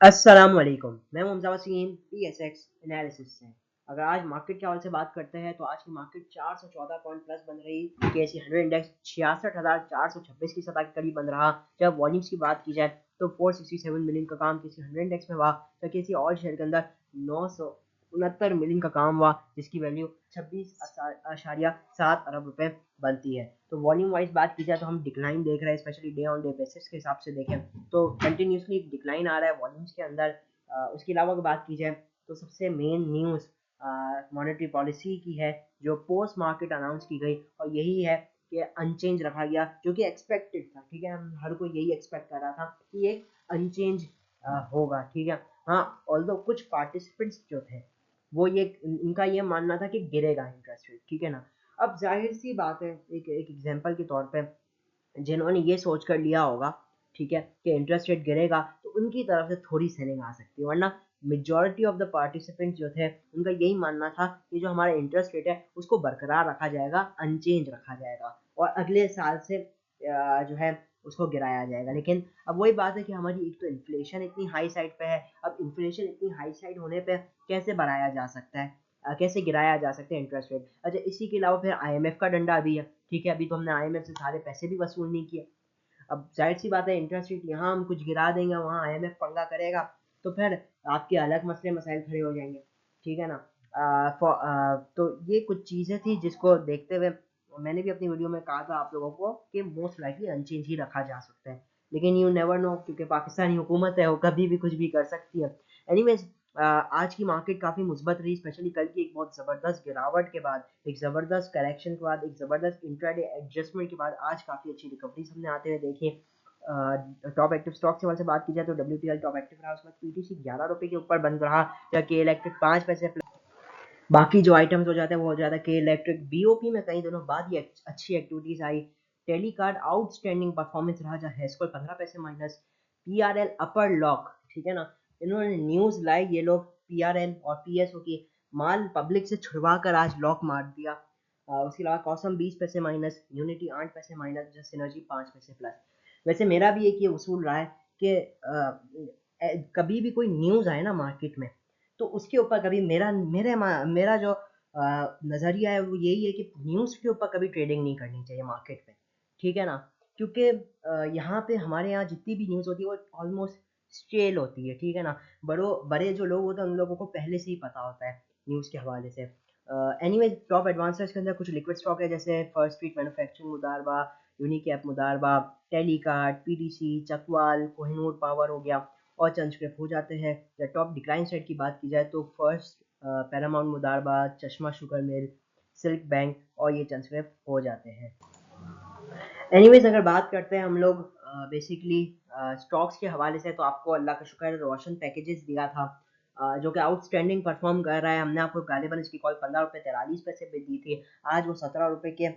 अस्सलामुअलैकुम, मैं मुमज़ा Wasim PSX analysis से। अगर आज मार्केट के हवाले से बात करते हैं तो आज की मार्केट 414 पॉइंट प्लस बन रही। केसी 100 इंडेक्स 66,426 की सतह के करीब बन रहा। जब वॉल्यूम्स की बात की जाए तो 467 मिलियन का काम केसी 100 इंडेक्स में हुआ, तो केसी ऑल शेयर के अंदर 969 मिलियन का काम हुआ, जिसकी वैल्यू 26.7 अरब रुपए बनती है। तो वॉल्यूम वाइज बात की जाए तो हम डिक्लाइन देख रहे हैं, specially day on day basis के हिसाब से देखें तो कंटिन्यूसली डिक्लाइन आ रहा है वॉल्यूम्स के अंदर। उसके अलावा अगर बात की जाए तो सबसे मेन न्यूज़ मॉनेटरी पॉलिसी की है, जो पोस्ट मार्केट अनाउंस की गई, और यही है कि अनचेंज रखा गया, जो कि एक्सपेक्टेड था। ठीक है, हम हर कोई यही एक्सपेक्ट कर रहा था कि ये अनचेंज होगा। ठीक है, हाँ, ऑल्दो कुछ पार्टिसिपेंट्स जो थे वो ये इनका ये मानना था कि गिरेगा इंटरेस्ट रेट। ठीक है ना, अब जाहिर सी बात है, एक एक एग्जांपल के तौर पे जिन्होंने ये सोच कर लिया होगा, ठीक है, कि इंटरेस्ट रेट गिरेगा, तो उनकी तरफ से थोड़ी सेलिंग आ सकती है, वरना मेजॉरिटी ऑफ द पार्टिसिपेंट जो थे उनका यही मानना था कि जो हमारा इंटरेस्ट रेट है उसको बरकरार रखा जाएगा, अनचेंज रखा जाएगा, और अगले साल से जो है उसको गिराया जाएगा। लेकिन अब वही बात है कि हमारी एक तो इन्फ्लेशन इतनी हाई साइड पे है। अब इन्फ्लेशन इतनी हाई साइड होने पे कैसे बढ़ाया जा सकता है, कैसे गिराया जा सकता है इंटरेस्ट रेट। अच्छा, इसी के अलावा फिर आईएमएफ का डंडा भी है। ठीक है, अभी तो हमने आईएमएफ से सारे पैसे भी वसूल नहीं किए। अब जाहिर सी बात है, इंटरेस्ट रेट यहाँ हम कुछ गिरा देंगे, वहाँ आईएमएफ पंगा करेगा, तो फिर आपके अलग मसले मसाइल खड़े हो जाएंगे। ठीक है ना। तो ये कुछ चीज़ें थी जिसको देखते हुए मैंने भी अपनी वीडियो में कहा था आप लोगों को कि मोस्ट लाइकली अनचेंज ही रखा जा सकता है। लेकिन यू नेवर नो, क्योंकि पाकिस्तानी हुकूमत है, वो कभी भी कुछ भी कर सकती है। एनीवेज, आज की मार्केट काफ़ी मुस्बत रही, स्पेशली कल की एक बहुत ज़बरदस्त गिरावट के बाद, एक ज़बरदस्त करेक्शन के बाद, एक ज़बरदस्त इंट्राडे एडजस्टमेंट के बाद आज काफ़ी अच्छी रिकवरी हमने आते हुए देखी। टॉप एक्टिव स्टॉक से बात की जाए तो WTL टॉप एक्टिव रहा, उसमें PTC 11 रुपये के ऊपर बंद रहा, जबकि इलेक्ट्रिक 5 पैसे। बाकी जो आइटम्स हो जाते हैं वो हो जाता है कि इलेक्ट्रिक BOP में कई दिनों बाद ये अच्छी activities I. Telecard outstanding performance रहा, जहाँ हेस्को 15 पैसे माइनस। PRL अपर लॉक, ठीक है ना, इन्होंने न्यूज लाई, ये लोग PRL और PSO की माल पब्लिक से छुड़वा कर आज लॉक मार दिया। उसके अलावा कॉसम 20 पैसे माइनस, यूनिटी 8 पैसे माइनस, जस्ट सिनर्जी 5 पैसे प्लस। वैसे मेरा भी एक ये उसूल रहा है कि कभी भी कोई न्यूज़ आए ना मार्केट में, तो उसके ऊपर कभी मेरा जो नज़रिया है वो यही है कि न्यूज़ के ऊपर कभी ट्रेडिंग नहीं करनी चाहिए मार्केट में। ठीक है ना, क्योंकि यहाँ पे हमारे यहाँ जितनी भी न्यूज़ होती है वो ऑलमोस्ट स्टेल होती है। ठीक है ना, बड़े जो लोग होते हैं उन लोगों को पहले से ही पता होता है न्यूज़ के हवाले से। एनीवेज, टॉप एडवांसर्स के अंदर कुछ लिक्विड स्टॉक है, जैसे first street manufacturing Modaraba, Unicap Modaraba, Telecard, PTC, Chakwal, Kohinoor power हो गया, और चंद स्क्रिप्ट हो जाते हैं। या टॉप डिक्लाइन साइड की बात की जाए तो फर्स्ट पैरामाउंट मुदारबा, चश्मा शुगर मिल, सिल्क बैंक, और ये चंद स्क्रिप्ट हो जाते हैं। एनीवेज, अगर बात करते हैं हम लोग बेसिकली स्टॉक्स के हवाले से, तो आपको अल्लाह का शुक्र है रोशन पैकेजेस दिया था, जो कि आउटस्टैंडिंग परफॉर्म कर रहा है। हमने आपको गालिबन इसकी कॉल 15 रुपये 43 पैसे पे दी थी, आज वो 17 रुपये के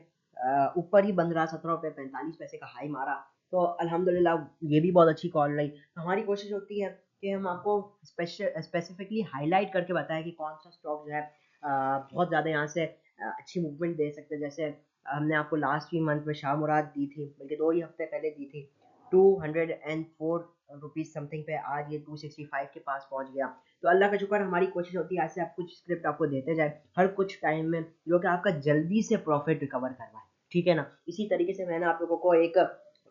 ऊपर ही बंद रहा, 17 रुपये 45 पैसे का हाई मारा। तो अल्हम्दुलिल्लाह ये भी बहुत अच्छी कॉल रही। तो हमारी कोशिश होती है कि हम आपको स्पेसिफिकली हाईलाइट करके बताएं कि कौन सा स्टॉक जो है बहुत ज़्यादा यहाँ से अच्छी मूवमेंट दे सकते हैं। जैसे हमने आपको लास्ट ही मंथ में शाह मुराद दी थी, बल्कि 2 ही हफ्ते पहले दी थी, 204 रुपीज़ समथिंग पे, आज ये 265 के पास पहुंच गया। तो अल्लाह का शुक्र, हमारी कोशिश होती है आज से आप कुछ स्क्रिप्ट आपको देते जाए हर कुछ टाइम में, जो कि आपका जल्दी से प्रॉफिट रिकवर करवाए। ठीक है ना, इसी तरीके से मैंने आप लोगों को एक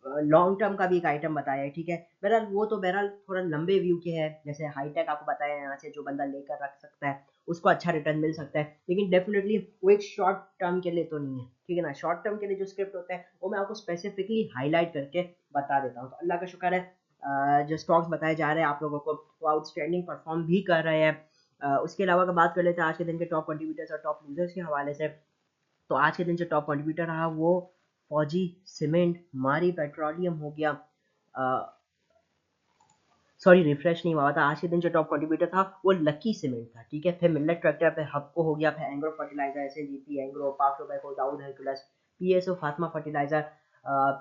लॉन्ग टर्म का भी एक आइटम बताया है। ठीक है, बहरहाल वो तो बहरहाल थोड़ा लंबे व्यू के है, जैसे हाईटेक आपको बताया है, यहाँ से जो बंदा लेकर रख सकता है उसको अच्छा रिटर्न मिल सकता है, लेकिन डेफिनेटली वो एक शॉर्ट टर्म के लिए तो नहीं है। ठीक है ना, शॉर्ट टर्म के लिए जो स्क्रिप्ट होता है वो मैं आपको स्पेसिफिकली हाईलाइट करके बता देता हूँ। तो अल्लाह का शुक्र है, जो स्टॉक्स बताए जा रहे हैं आप लोगों को वो आउटस्टैंडिंग परफॉर्म भी कर रहे हैं। उसके अलावा अगर बात कर लेते हैं आज के दिन के टॉप कंट्रीब्यूटर्स और टॉप लूजर्स के हवाले से, तो आज के दिन जो टॉप कंट्रीब्यूटर रहा वो फौजी सीमेंट, मारी पेट्रोलियम हो गया, सॉरी रिफ्रेश नहीं हुआ था। आज के दिन जो टॉप कंट्रीब्यूटर था वो लकी सीमेंट था। ठीक है, फिर मिलेट ट्रैक्टर पे हबको हो गया, फिर Engro fertiliser, SNGP Engro, Pak tobacco, Dawood Hercules, PSO Fatima fertiliser,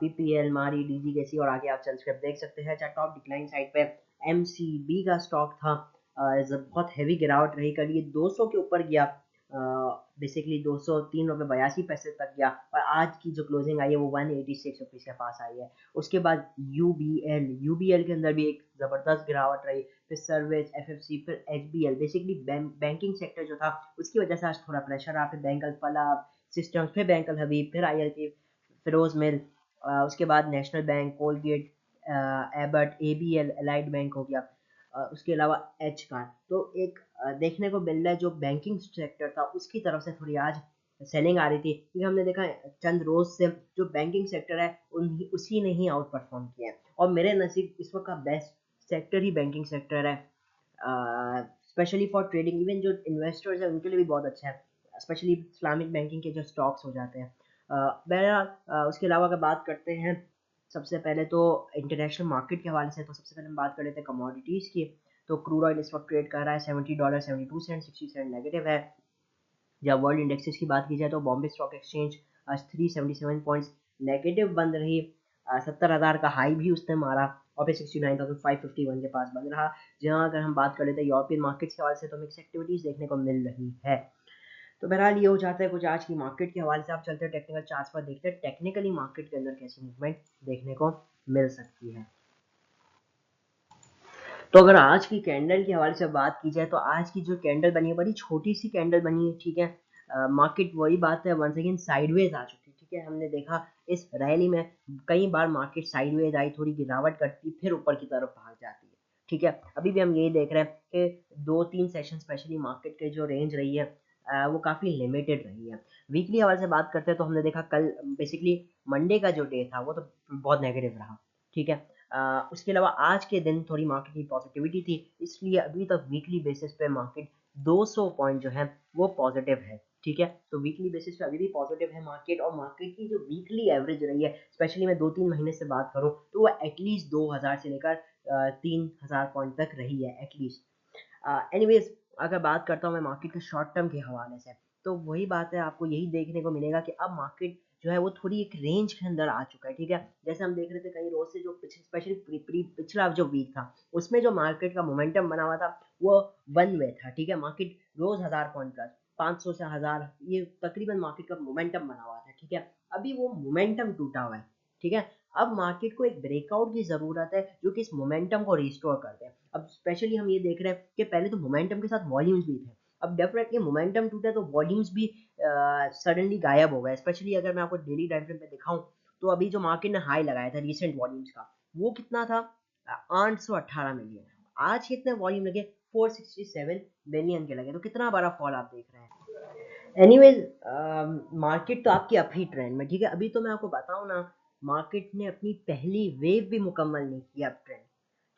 PPL, Mari, DG गैसी, और आगे आप चल स्क्रिप्ट देख सकते हैं। चाहे टॉप डिक्लाइन साइड पे MCB का स्टॉक था, बहुत हैवी गिरावट रही, कल ये 200 के ऊपर गया, बेसिकली 203 रुपये 82 पैसे तक गया और आज की जो क्लोजिंग आई है वो 186 रुपीज़ के पास आई है। उसके बाद यूबीएल के अंदर भी एक ज़बरदस्त गिरावट रही, फिर सर्विस, एफएफसी, फिर एचबीएल, बेसिकली बैंकिंग सेक्टर जो था उसकी वजह से आज थोड़ा प्रेशर रहा। फिर बैंक अल फलाह सिस्टम्स, फिर बैंक अल हबीब, फिर आईएलपी, फिरोज मिल, उसके बाद national bank, Colgate, Abbott, ABL, allied bank हो गया, उसके अलावा एच कार्ड। तो एक देखने को मिल रहा है जो बैंकिंग सेक्टर था उसकी तरफ से थोड़ी आज सेलिंग आ रही थी, क्योंकि हमने देखा चंद रोज से जो बैंकिंग सेक्टर है उसी ने ही आउट परफॉर्म किया है। और मेरे नसीब इस वक्त का बेस्ट सेक्टर ही बैंकिंग सेक्टर है, स्पेशली फॉर ट्रेडिंग। इवन जो इन्वेस्टर्स हैं उनके लिए भी बहुत अच्छा है, स्पेशली इस्लामिक बैंकिंग के जो स्टॉक्स हो जाते हैं। बहरहाल उसके अलावा अगर बात करते हैं सबसे पहले तो इंटरनेशनल मार्केट के हवाले से, तो सबसे पहले हम बात कर लेते हैं कमोडिटीज़ की। तो क्रूड ऑयल इस वक्त ट्रेड कर रहा है $70.72, 60 सेंट नेगेटिव है। जब वर्ल्ड इंडेक्सेस की बात की जाए तो बॉम्बे स्टॉक एक्सचेंज आज 377 पॉइंट्स नेगेटिव बंद रही, 70,000 का हाई भी उसने मारा और फिर 69,551 के पास बंद रहा। जहाँ अगर हम बात कर लेते हैं यूरोपियन मार्केट्स के हवाले से तो मिक्स एक्टिविटीज़ देखने को मिल रही है। तो बहरहाल ये हो जाता है कुछ आज की मार्केट के हवाले से। आप चलते हैं टेक्निकल चार्ट्स पर, देखते हैं टेक्निकली मार्केट के अंदर कैसी मूवमेंट देखने को मिल सकती है। तो अगर आज की कैंडल के हवाले से बात की जाए तो आज की जो कैंडल बनी है बड़ी छोटी सी कैंडल बनी है, ठीक है। मार्केट वही बात है, वंस अगेन साइडवेज आ चुकी है, ठीक है। हमने देखा इस रैली में कई बार मार्केट साइडवेज आई, थोड़ी गिरावट करती फिर ऊपर की तरफ भाग जाती है, ठीक है। अभी भी हम यही देख रहे हैं कि 2-3 सेशन स्पेशली मार्केट के जो रेंज रही है वो काफ़ी लिमिटेड रही है। वीकली हवाले से बात करते हैं तो हमने देखा कल बेसिकली मंडे का जो डे था वो तो बहुत नेगेटिव रहा, ठीक है। उसके अलावा आज के दिन थोड़ी मार्केट की पॉजिटिविटी थी, इसलिए अभी तक वीकली बेसिस पे मार्केट 200 पॉइंट जो है वो पॉजिटिव है, ठीक है। तो वीकली बेसिस पे अभी भी पॉजिटिव है मार्केट, और मार्केट की जो वीकली एवरेज रही है, स्पेशली मैं 2-3 महीने से बात करूँ तो वो एटलीस्ट 2000 से लेकर 3000 पॉइंट तक रही है एटलीस्ट। एनीवेज अगर बात करता हूँ मैं मार्केट के शॉर्ट टर्म के हवाले से, तो वही बात है, आपको यही देखने को मिलेगा कि अब मार्केट जो है वो थोड़ी एक रेंज के अंदर आ चुका है, ठीक है। जैसे हम देख रहे थे कई रोज से जो स्पेशली पिछला जो वीक था उसमें जो मार्केट का मोमेंटम बना हुआ था वो वन वे था, ठीक है। मार्केट रोज 1000 पॉइंट प्लस 500 से 1000 ये तकरीबन मार्केट का मोमेंटम बना हुआ था, ठीक है। अभी वो मोमेंटम टूटा हुआ है, ठीक है। अब मार्केट को एक ब्रेकआउट की जरूरत है जो कि इस मोमेंटम को रिस्टोर कर दे। अब स्पेशली हम ये देख रहे हैं कि पहले तो मोमेंटम के साथ वॉल्यूम्स भी थे, अब डेफिनेटली मोमेंटम टूटा तो वॉल्यूम्स भी सडनली गायब हो गए। स्पेशली अगर मैं आपको डेली टाइम फ्रेम पे दिखाऊं तो अभी जो मार्केट ने हाई लगाया था रीसेंट वॉल्यूम्स का वो कितना था, 818 मिलियन। आज कितने वॉल्यूम लगे, 467 मिलियन के लगे, तो कितना बड़ा फॉल आप देख रहे हैं। एनीवेज मार्केट तो आपकी अप ही ट्रेंड में, ठीक है। अभी तो मैं आपको बताऊं ना, मार्केट ने अपनी पहली वेव भी मुकम्मल नहीं किया अप ट्रेंड,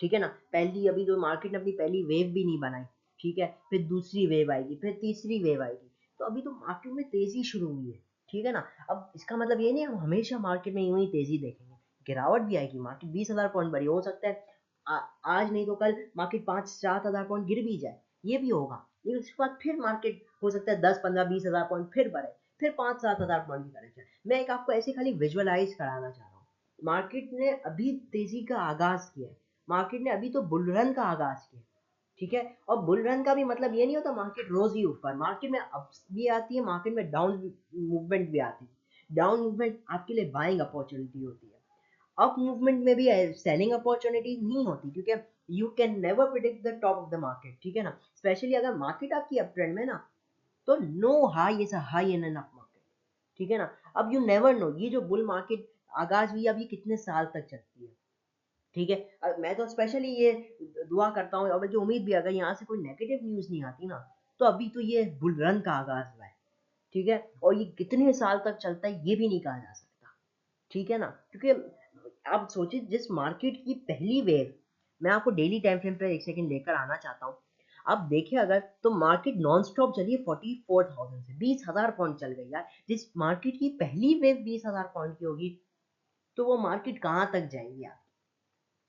ठीक है ना। पहली अभी तो मार्केट ने अपनी पहली वेव भी नहीं बनाई, ठीक है। फिर दूसरी वेव आएगी, फिर तीसरी वेव आएगी, तो अभी तो मार्केट में तेजी शुरू हुई है, ठीक है ना। अब इसका मतलब ये नहीं हम हमेशा मार्केट में यूं ही तेजी देखेंगे, गिरावट भी आएगी, मार्केट 20,000 पॉइंट बढ़ी, हो सकता है आज नहीं तो कल मार्केट 5-7 हजार पॉइंट गिर भी जाए, ये भी होगा। लेकिन उसके बाद फिर मार्केट हो सकता है 10-15-20 हजार पॉइंट फिर बढ़े, फिर 5-7 हजार पॉइंट की करेक्शन। मैं एक आपको ऐसे खाली विजुअलाइज कराना चाह रहा हूँ, मार्केट ने अभी तेजी का आगाज किया है, मार्केट ने अभी तो बुल रन का आगाज किया, ठीक है। और बुल रन का भी मतलब ये नहीं होता मार्केट रोज ही ऊपर, मार्केट में अप्स भी आती है, मार्केट में डाउन मूवमेंट भी आती है। डाउन मूवमेंट आपके लिए बाइंग अपॉर्चुनिटी होती है, अप मूवमेंट में भी सेलिंग अपॉर्चुनिटी नहीं होती, क्योंकि you can never predict the top of the market, ठीक है ना। स्पेशली अगर मार्केट आपकी अप ट्रेंड में ना, तो no high is a high in an up market, ठीक है ना। अब यू नेवर नो ये जो बुल मार्केट आगाज हुई अब ये कितने साल तक चलती है, ठीक है। मैं तो स्पेशली ये दुआ करता हूँ और मुझे उम्मीद भी अगर यहाँ से कोई नेगेटिव न्यूज़ नहीं आती ना, तो अभी तो ये बुल रन का आगाज हुआ है, ठीक है। और ये कितने साल तक चलता है ये भी नहीं कहा जा सकता, ठीक है ना। क्योंकि आप सोचिए जिस मार्केट की पहली वेव, मैं आपको डेली टाइम फ्रेम पे एक सेकंड लेकर आना चाहता हूँ। आप देखिए अगर तो मार्केट नॉन स्टॉप चलिए 44,000 से 20,000 पॉइंट चल गई यार। जिस मार्केट की पहली वेव 20,000 पॉइंट की होगी तो वो मार्केट कहाँ तक जाएगी यार।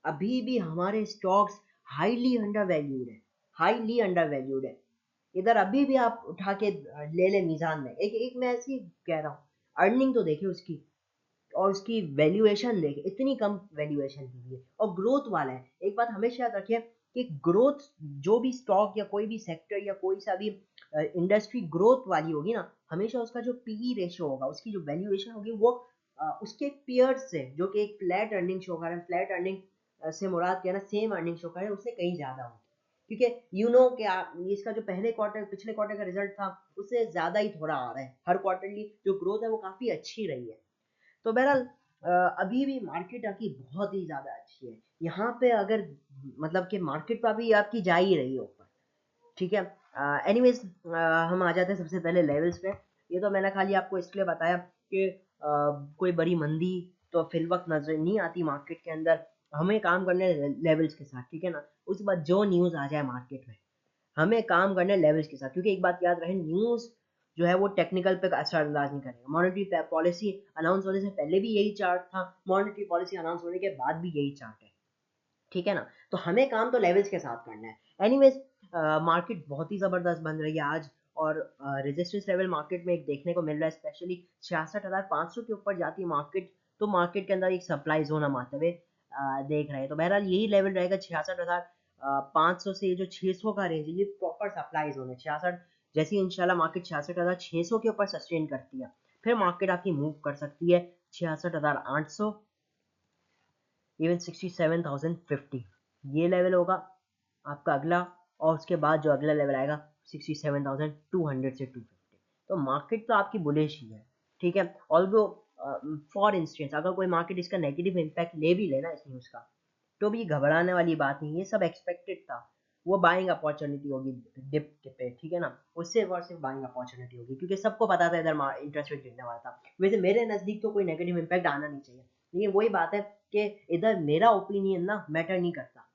अभी भी हमारे स्टॉक्स हाईली अंडर वैल्यूड है, हाईली अंडर वैल्यूड है। इधर अभी भी आप उठा के ले ले मीजान में, एक एक मैं ऐसी कह रहा हूँ, अर्निंग तो देखिए उसकी, और उसकी वैल्यूएशन देखे, इतनी कम वैल्यूएशन की है और ग्रोथ वाला है। एक बात हमेशा याद रखिए, कि ग्रोथ, जो भी स्टॉक या कोई भी सेक्टर या कोई सा भी इंडस्ट्री ग्रोथ वाली होगी ना, हमेशा उसका जो पीई रेशियो होगा, उसकी जो वैल्यूएशन होगी वो उसके पेयर्स से, जो कि एक फ्लैट अर्निंग शो कर रहे हैं, फ्लैट अर्निंग से मुराद क्या है ना, सेम अर्निंग शो कर रहे हैं, उससे कहीं ज्यादा होगी। क्योंकि यू नो कि इसका जो पहले क्वार्टर, पिछले क्वार्टर का रिजल्ट था, उससे ज्यादा ही थोड़ा आ रहा है, हर क्वार्टरली जो ग्रोथ है वो काफी अच्छी रही है। तो बहरहाल अभी भी मार्केट आपकी बहुत ही ज़्यादा अच्छी है यहाँ पे, अगर मतलब कि मार्केट तो अभी आपकी जा ही रही है ऊपर, ठीक है। एनीवेज, हम आ जाते हैं सबसे पहले लेवल्स पे। ये तो मैंने खाली आपको इसलिए बताया कि कोई बड़ी मंदी तो फिल वक्त नजर नहीं आती मार्केट के अंदर, हमें काम करने लेवल्स के साथ, ठीक है ना। उसके बाद जो न्यूज़ आ जाए मार्केट में, हमें काम करने लेवल्स के साथ, क्योंकि एक बात याद रहे, न्यूज़ जो है वो टेक्निकल पे असरअंदाज नहीं करेगा। मॉनेटरी पॉलिसी अनाउंस होने से पहले भी यही चार्ट था, मॉनेटरी पॉलिसी अनाउंस होने के बाद भी यही चार्ट है, ठीक है ना। तो हमें काम तो लेवल्स के साथ करना है। एनीवेज, मार्केट बहुत ही ज़बरदस्त बन रही है आज, और रेजिस्टेंस लेवल मार्केट में एक देखने को मिल रहा है, स्पेशली 66,500 के ऊपर जाती है मार्केट, तो मार्केट के अंदर एक सप्लाई जोन हम आते हुए देख रहे हैं। तो बहरहाल यही लेवल रहेगा 66,500 से, ये जो 600 का रेंज है, ये प्रॉपर सप्लाई जोन है। 66 जैसे ही इंशाल्लाह मार्केट 66,600 के ऊपर सस्टेन करती है, फिर मार्केट आपकी मूव कर सकती है 66,800, इवन 67,050, ये लेवल होगा आपका अगला। और उसके बाद जो अगला लेवल आएगा 67,200 से 250। तो मार्केट तो आपकी बुलिश ही है, ठीक है। ऑल्दो फॉर इंस्टेंस अगर कोई मार्केट इसका नेगेटिव इम्पैक्ट ले भी लेना इस न्यूज़ का, तो भी घबराने वाली बात नहीं, ये सब एक्सपेक्टेड था। वो बाइंग अपॉर्चुनिटी होगी डिप पे, ठीक है ना, उससे और सिर्फ बाइंग अपॉर्चुनिटी होगी, क्योंकि सबको पता था इधर इंटरेस्ट रेट गिरने वाला था। वैसे मेरे नज़दीक तो कोई नेगेटिव इम्पैक्ट आना नहीं चाहिए, लेकिन वही बात है कि इधर मेरा ओपिनियन ना मैटर नहीं करता,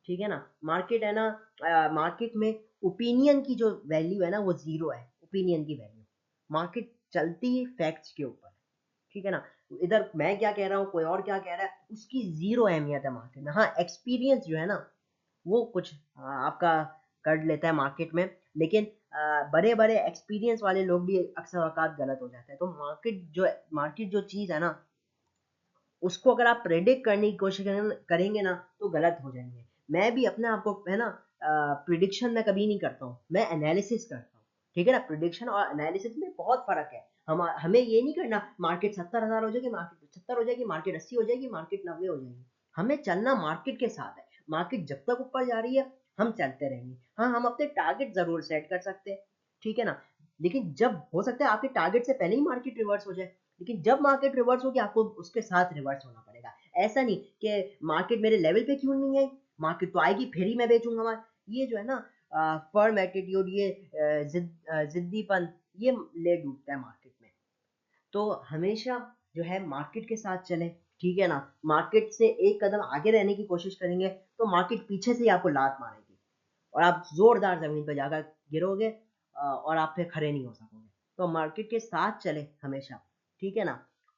ठीक है ना। मार्केट है ना, मार्केट में ओपिनियन की जो वैल्यू है ना वो जीरो है, ओपिनियन की वैल्यू। मार्केट चलती है फैक्ट्स के ऊपर, ठीक है ना। इधर मैं क्या कह रहा हूँ, कोई और क्या कह रहा है, उसकी जीरो अहमियत है मार्केट में। हाँ, एक्सपीरियंस जो है ना वो कुछ आपका कर लेता है मार्केट में, लेकिन बड़े बड़े एक्सपीरियंस वाले लोग भी अक्सर औकात गलत हो जाते हैं। तो मार्केट जो चीज़ है ना, उसको अगर आप प्रेडिक्ट करने की कोशिश करेंगे ना तो गलत हो जाएंगे। मैं भी अपने आप को है ना, प्रिडिक्शन में कभी नहीं करता हूँ, मैं एनालिसिस करता हूँ, ठीक है ना। प्रिडिक्शन और एनालिसिस में बहुत फर्क है। हमें ये नहीं करना मार्केट 70,000 हो जाएगी, मार्केट 75 हो जाएगी, मार्केट 80 हो जाएगी, मार्केट 90 हो जाएगी। हमें चलना मार्केट के साथ है। मार्केट जब तक ऊपर जा रही है हम चलते रहेंगे। हाँ, हम अपने टारगेट जरूर सेट कर सकते हैं, ठीक है ना। लेकिन जब हो सकता है आपके टारगेट से पहले ही मार्केट रिवर्स हो जाए, लेकिन जब मार्केट रिवर्स होगी आपको उसके साथ रिवर्स होना पड़ेगा। ऐसा नहीं कि मार्केट मेरे लेवल पे क्यों नहीं आई, मार्केट तो आएगी फिर ही मैं बेचूंगा माल। ये जो है ना फर्म एटीट्यूड, ये जिद्दीपन, ये ले डूबता है मार्केट में। तो हमेशा जो है मार्केट के साथ चले, ठीक है ना। मार्केट से एक कदम आगे रहने की कोशिश करेंगे तो मार्केट पीछे से ही आपको लात मारेगी, और आप जोरदार जमीन पर जाकर गिरोगे, और आप फिर खड़े नहीं हो सकोगे। तो मार्केट के साथ चले हमेशा, ठीक है ना,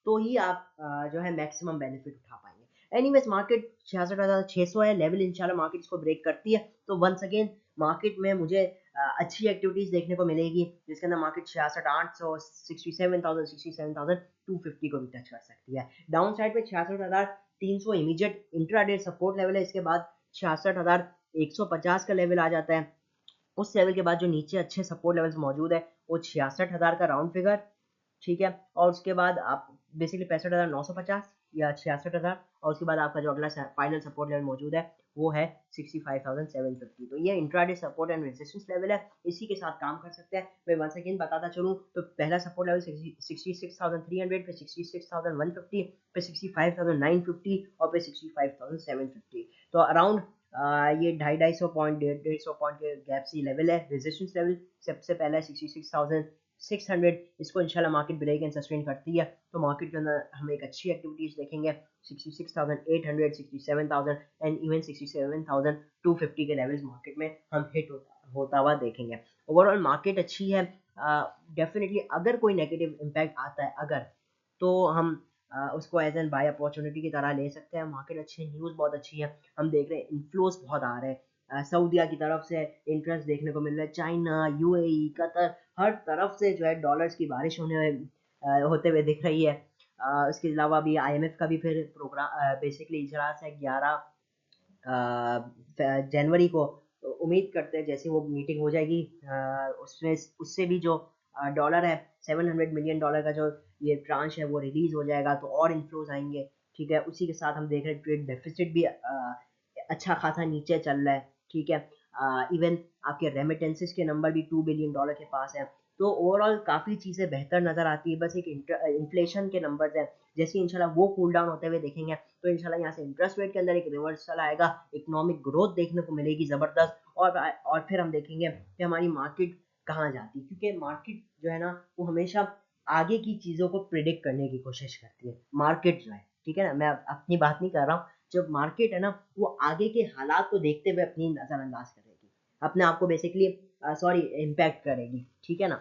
तो ही आप जो है मैक्सिमम बेनिफिट उठा पाएंगे। एनीवेज, मार्केट 66,600 है लेवल, इंशाल्लाह मार्केट इसको ब्रेक करती है तो वंस अगेन मार्केट में मुझे अच्छी एक्टिविटीज देखने को मिलेगी, जिसके अंदर मार्केट 66,800, 67,000, 67,250 को भी टच कर सकती है। डाउन साइड पे 66,300 इमीडिएट इंट्राडे सपोर्ट लेवल है, इसके बाद 66,150 का लेवल आ जाता है। उस लेवल के बाद जो नीचे अच्छे सपोर्ट लेवल्स मौजूद है वो 66,000 का राउंड फिगर, ठीक है। और उसके बाद आप बेसिकली 65,950 या 66,000, और उसके बाद आपका जो अगला फाइनल सपोर्ट लेवल मौजूद है वो है 65,750। तो ये intraday support and resistance level है, इसी के साथ काम कर सकते हैं। मैं वंस अगेन बताता चलूँ तो पहला सपोर्ट लेवल 66,300, फिर 66,150, फिर 65,950, और फिर 65,750। तो अराउंड ये 250 250 पॉइंट, 150 के गैप से लेवल है। रेजिस्टेंस लेवल सबसे पहला है 66,600, इसको इंशाल्लाह मार्केट ब्रेक एंड सस्टेन करती है तो मार्केट के अंदर हम एक अच्छी एक्टिविटीज देखेंगे। 66,800, 67,000 एंड इवन 67,250 के लेवल्स मार्केट में हम हिट होता हुआ देखेंगे। ओवरऑल मार्केट अच्छी है। डेफिनेटली अगर कोई नेगेटिव इम्पैक्ट आता है अगर, तो हम उसको एज एन बाय अपॉर्चुनिटी की तरह ले सकते हैं। मार्केट अच्छी है, न्यूज़ बहुत अच्छी है, हम देख रहे हैं इन्फ्लोस बहुत आ रहे हैं सऊदीया की तरफ से, इंटरेस्ट देखने को मिल रहा है, चाइना, यूएई, कतर, हर तरफ से जो है डॉलर्स की बारिश होते हुए दिख रही है। इसके अलावा भी आईएमएफ का भी फिर प्रोग्राम बेसिकली इजलास है 11 जनवरी को उम्मीद करते हैं जैसे वो मीटिंग हो जाएगी उसमें उससे भी जो डॉलर है $700 मिलियन का जो ये ट्रांच है वो रिलीज हो जाएगा, तो और इन्फ्लोज आएंगे। ठीक है, उसी के साथ हम देख रहे हैं ट्रेड डेफिसिट भी अच्छा खासा नीचे चल रहा है। ठीक है, इवन आपके रेमिटेंसेस के नंबर भी $2 बिलियन के पास है। तो ओवरऑल काफ़ी चीज़ें बेहतर नज़र आती है, बस एक इन्फ्लेशन के नंबर्स है, जैसे इंशाल्लाह वो कूल डाउन होते हुए देखेंगे तो इंशाल्लाह यहाँ से इंटरेस्ट रेट के अंदर एक रिवर्सल आएगा, इकोनॉमिक ग्रोथ देखने को मिलेगी ज़बरदस्त, और फिर हम देखेंगे कि हमारी मार्केट कहाँ जाती है, क्योंकि मार्केट जो है ना वो हमेशा आगे की चीज़ों को प्रिडिक्ट करने की कोशिश करती है। मार्केट जो है, ठीक है ना, मैं अपनी बात नहीं कर रहा हूँ, जब मार्केट है ना वो आगे के हालात को देखते हुए अपनी नज़रअंदाज करेगी, अपने आप को बेसिकली सॉरी इम्पैक्ट करेगी। ठीक है ना,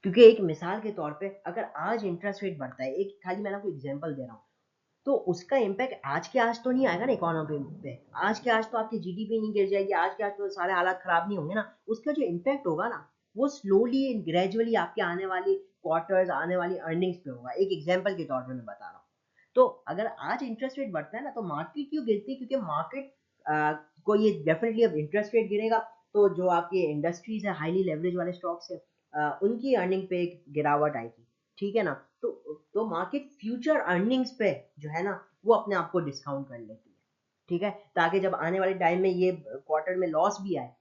क्योंकि एक मिसाल के तौर पे अगर आज इंटरेस्ट रेट बढ़ता है, एक खाली मैं आपको एग्जांपल दे रहा हूँ, तो उसका इम्पैक्ट आज के आज तो नहीं आएगा ना इकोनॉमी पे। आज के आज तो आपकी जीडीपी नहीं गिर जाएगी, आज के आज तो सारे हालात खराब नहीं होंगे ना। उसका जो इम्पैक्ट होगा ना वो स्लोली ग्रेजुअली आपके आने वाली क्वार्टर्स, आने वाली अर्निंग्स पे होगा। एक एग्जांपल के तौर पे मैं बता रहा हूँ। तो अगर आज इंटरेस्ट रेट बढ़ता है ना तो मार्केट क्यों गिरती है, क्योंकि मार्केट को ये डेफिनेटली अब इंटरेस्ट रेट गिरेगा तो जो आपकी इंडस्ट्रीज है, हाईली लेवरेज वाले स्टॉक्स है, उनकी अर्निंग पे एक गिरावट आएगी। ठीक है ना, तो मार्केट फ्यूचर अर्निंग्स पे जो है ना वो अपने आप को डिस्काउंट कर लेती है। ठीक है, ताकि जब आने वाले टाइम में ये क्वार्टर में लॉस भी आए,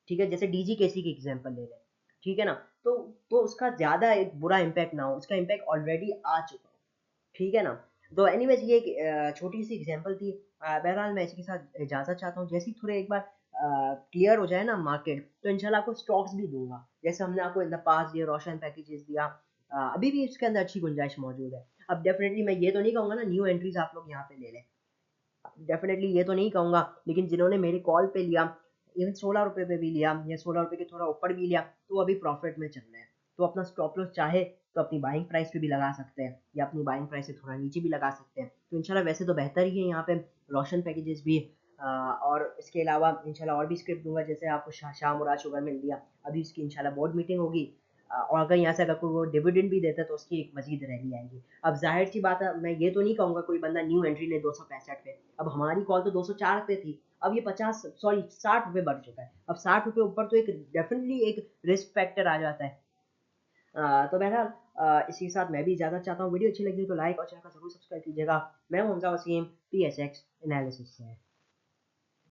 ठीक है, जैसे डीजीकेसी की एग्जांपल ले लें, ठीक है ना, तो उसका ज्यादा एक बुरा इम्पैक्ट ना हो, उसका इम्पैक्ट ऑलरेडी आ चुका हो। ठीक है ना, तो एनीवेज ये एक छोटी सी एग्जांपल थी। बहरहाल मैं इसी के साथ इजाज़त चाहता हूँ, जैसे ही थोड़े एक बार क्लियर हो जाए ना मार्केट तो इंशाल्लाह आपको स्टॉक्स भी दूंगा, जैसे हमने आपको इन द पास ये रोशन पैकेजेस दिया, अभी भी इसके अंदर अच्छी गुंजाइश मौजूद है। अब डेफिनेटली मैं ये तो नहीं कहूँगा ना न्यू एंट्रीज आप लोग यहाँ पे ले लें, डेफिनेटली ये तो नहीं कहूँगा, लेकिन जिन्होंने मेरे कॉल पे लिया, इवन 16 रुपये पे भी लिया या 16 रुपये के थोड़ा ऊपर भी लिया, तो वो अभी प्रॉफिट में चल रहे हैं। तो अपना स्टॉप लॉस चाहे तो अपनी बाइंग प्राइस पे भी लगा सकते हैं या अपनी बाइंग प्राइस से थोड़ा नीचे भी लगा सकते हैं। तो इंशाल्लाह वैसे तो बेहतर ही है यहाँ पे रोशन पैकेजेस भी, और इसके अलावा इंशाल्लाह और भी स्क्रिप्ट दूंगा, जैसे आपको शाह मुराद शुगर मिल दिया, अभी उसकी इंशाल्लाह बोर्ड मीटिंग होगी, और अगर यहाँ से अगर कोई वो डिविडेंड भी देता है तो उसकी एक मजीद रैली आएगी। अब जाहिर सी बात है, मैं ये तो नहीं कहूँगा कोई बंदा न्यू एंट्री ले 265 पे, अब हमारी कॉल तो 204 पे थी, अब ये 50 सॉरी 60 रुपये बढ़ चुका है। अब 60 रुपये ऊपर तो एक डेफिनेटली एक रिस्क फैक्टर आ जाता है। तो बहरहाल इसी के साथ मैं भी इजाज़त चाहता हूँ। वीडियो अच्छी लगी तो लाइक और चैनल को जरूर सब्सक्राइब कीजिएगा। मैं हूं हमजा वसीम, PSX एनालिसिस से।